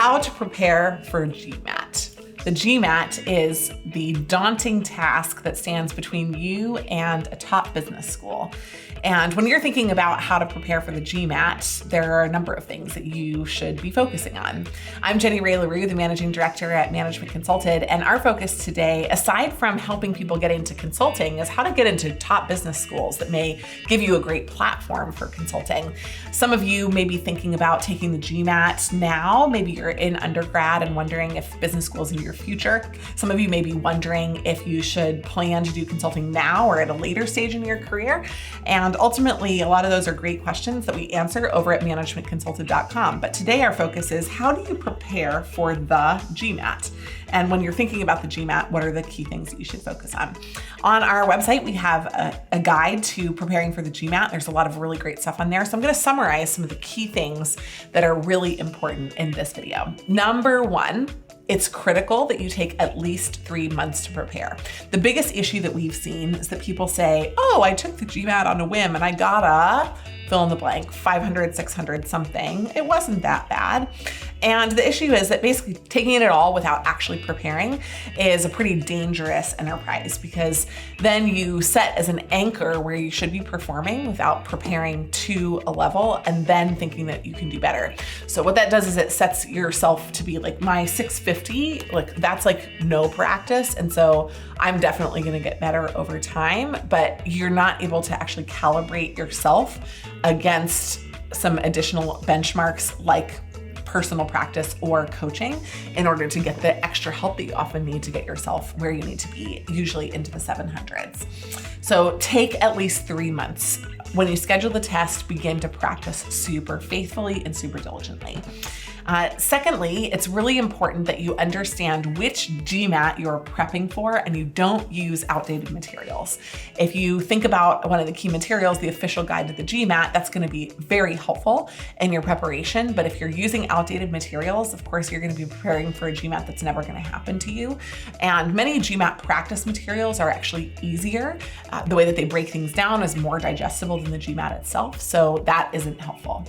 How to prepare for GMAT. The GMAT is the daunting task that stands between you and a top business school. And when you're thinking about how to prepare for the GMAT, there are a number of things that you should be focusing on. I'm Jenny Ray LaRue, the Managing Director at Management Consulted, and our focus today, aside from helping people get into consulting, is how to get into top business schools that may give you a great platform for consulting. Some of you may be thinking about taking the GMAT now. Maybe you're in undergrad and wondering if business school is in your future. Some of you may be wondering if you should plan to do consulting now or at a later stage in your career. And ultimately, a lot of those are great questions that we answer over at managementconsulted.com. But today our focus is, how do you prepare for the GMAT? And when you're thinking about the GMAT, what are the key things that you should focus on? On our website, we have a guide to preparing for the GMAT. There's a lot of really great stuff on there. So I'm going to summarize some of the key things that are really important in this video. Number one, it's critical that you take at least 3 months to prepare. The biggest issue that we've seen is that people say, oh, I took the GMAT on a whim and I got a fill in the blank, 500, 600 something. It wasn't that bad. And the issue is that basically taking it all without actually preparing is a pretty dangerous enterprise, because then you set as an anchor where you should be performing without preparing to a level and then thinking that you can do better. So what that does is it sets yourself to be like, my 650, like that's like no practice. And so I'm definitely gonna get better over time, but you're not able to actually calibrate yourself against some additional benchmarks like personal practice or coaching in order to get the extra help that you often need to get yourself where you need to be, usually into the 700s. So take at least 3 months. When you schedule the test, begin to practice super faithfully and super diligently. Secondly, it's really important that you understand which GMAT you're prepping for and you don't use outdated materials. If you think about one of the key materials, the official guide to the GMAT, that's going to be very helpful in your preparation. But if you're using outdated materials, of course, you're going to be preparing for a GMAT that's never going to happen to you. And many GMAT practice materials are actually easier. The way that they break things down is more digestible than the GMAT itself. So that isn't helpful.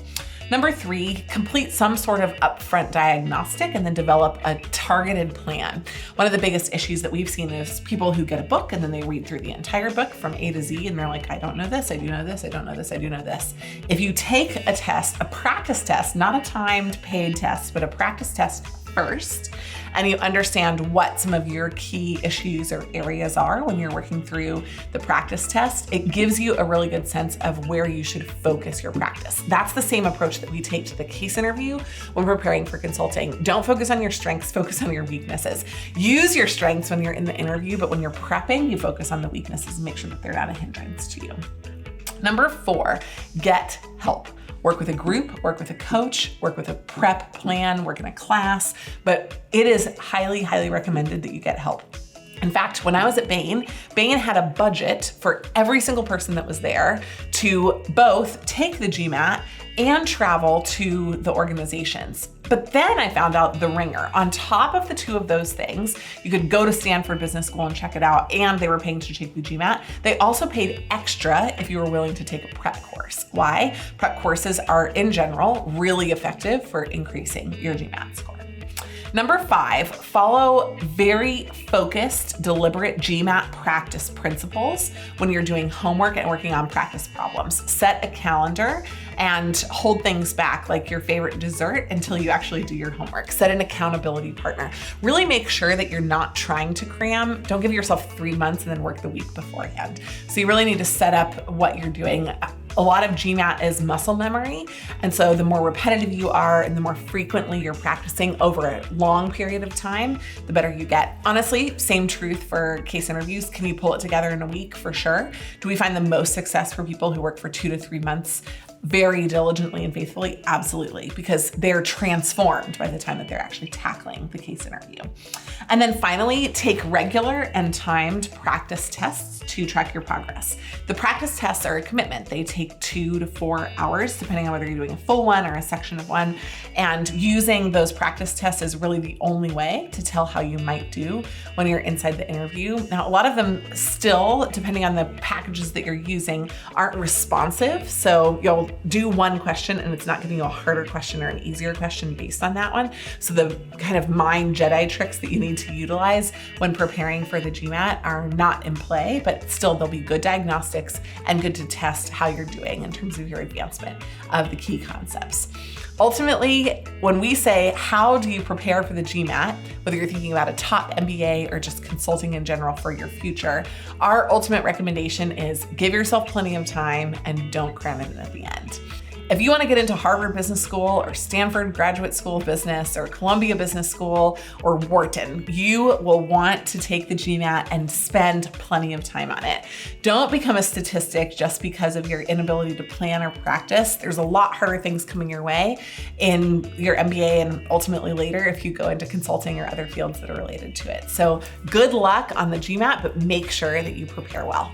Number 3, complete some sort of upfront diagnostic and then develop a targeted plan. One of the biggest issues that we've seen is people who get a book and then they read through the entire book from A to Z and they're like, I don't know this, I do know this, I don't know this, I do know this. If you take a test, a practice test, not a timed paid test, but a practice test first, and you understand what some of your key issues or areas are when you're working through the practice test, it gives you a really good sense of where you should focus your practice. That's the same approach that we take to the case interview when preparing for consulting. Don't focus on your strengths, focus on your weaknesses. Use your strengths when you're in the interview, but when you're prepping, you focus on the weaknesses and make sure that they're not a hindrance to you. Number 4, get help. Work with a group, work with a coach, work with a prep plan, work in a class, but it is highly, highly recommended that you get help. In fact, when I was at Bain had a budget for every single person that was there to both take the GMAT and travel to the organizations. But then I found out the ringer. On top of the 2 of those things, you could go to Stanford Business School and check it out, and they were paying to take the GMAT. They also paid extra if you were willing to take a prep course. Why? Prep courses are, in general, really effective for increasing your GMAT score. Number 5, follow very focused, deliberate GMAT practice principles when you're doing homework and working on practice problems. Set a calendar and hold things back like your favorite dessert until you actually do your homework. Set an accountability partner. Really make sure that you're not trying to cram. Don't give yourself 3 months and then work the week beforehand. So you really need to set up what you're doing. A lot of GMAT is muscle memory. And so the more repetitive you are and the more frequently you're practicing over a long period of time, the better you get. Honestly, same truth for case interviews. Can you pull it together in a week? For sure. Do we find the most success for people who work for 2 to 3 months very diligently and faithfully? Absolutely, because they're transformed by the time that they're actually tackling the case interview. And then finally, take regular and timed practice tests to track your progress. The practice tests are a commitment. They take 2 to 4 hours, depending on whether you're doing a full one or a section of one. And using those practice tests is really the only way to tell how you might do when you're inside the interview. Now, a lot of them still, depending on the packages that you're using, aren't responsive. So you'll do one question and it's not giving you a harder question or an easier question based on that one. So the kind of mind Jedi tricks that you need to utilize when preparing for the GMAT are not in play, but still there'll be good diagnostics and good to test how you're doing in terms of your advancement of the key concepts. Ultimately, when we say, how do you prepare for the GMAT, whether you're thinking about a top MBA or just consulting in general for your future, our ultimate recommendation is give yourself plenty of time and don't cram it in at the end. If you want to get into Harvard Business School or Stanford Graduate School of Business or Columbia Business School or Wharton, you will want to take the GMAT and spend plenty of time on it. Don't become a statistic just because of your inability to plan or practice. There's a lot harder things coming your way in your MBA and ultimately later if you go into consulting or other fields that are related to it. So good luck on the GMAT, but make sure that you prepare well.